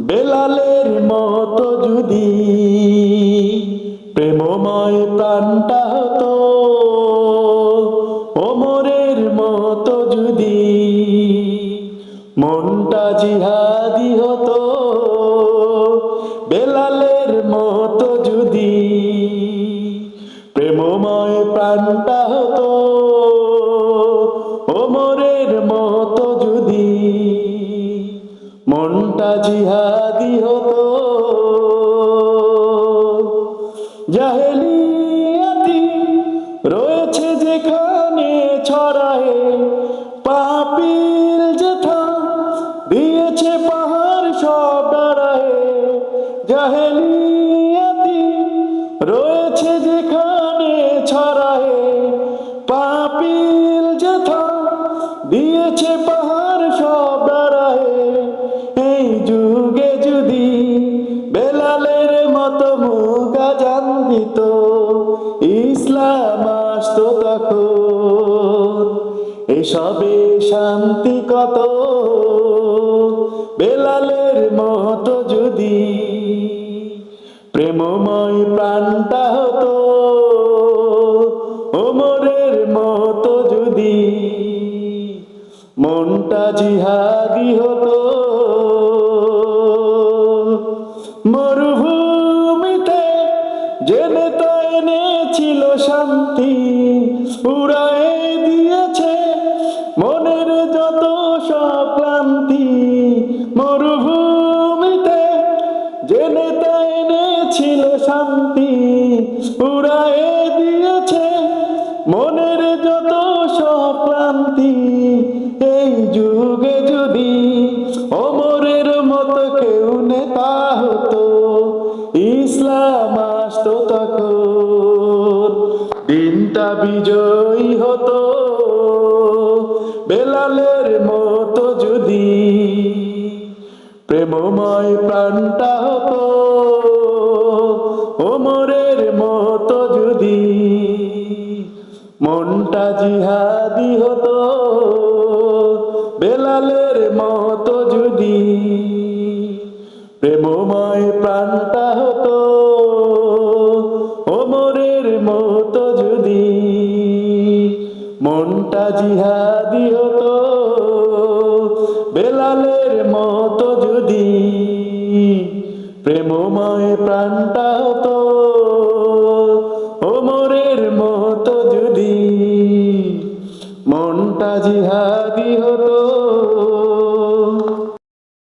বেলালের মতো যদি প্রেমময় প্রাণটা হতো, ওমরের মতো যদি মনটা জিহাদি হতো, বেলালের মতো যদি প্রেমময় প্রাণটা হতো, ওমরের মতো যদি মনটা জিহাদি হতো। জাহেলিয়াতি রয়েছে যেখানে ছড়ায়, পাপিল যেথা দিয়েছে পাহাড় সব দাঁড়ায়। জাহেলিয়াতি রয়েছে যেখানে ছড়ায়, পাপিল যেথা দিয়েছে পাহাড় সব দাঁড়ায়। এই যুগে যদি বেলালের মতো মুখ আজান দিত, ইসলাম আসতো তখন। এসবে শান্তি কত, বেলালের মতো যদি প্রেমময় প্রাণটা হতো, ওমরের মতো যদি মনটা জিহাদি হতো। মরুভূমিতে জেনে তা এনেছিল শান্তি, উড়ায়ে দিয়েছে মনের যত সব ক্লান্তি। মরুভূমিতে জেনে তা এনেছিল শান্তি, উড়ায়ে দিয়েছে মনের যত সব ক্লান্তি। এই যুগে যদি ওমরের মতো কেউ নেতা হতো, ইসলাম আসতো তখন। দিনটা বিজয়ী হতো, বেলালের মতো যদি প্রেমময় প্রাণটা হতো, ওমরের মতো যদি মনটা জিহাদি হতো। বেলালের মতো যদি প্রেমময় প্রাণটা হতো, ওমরের মতো যদি মনটা জিহাদি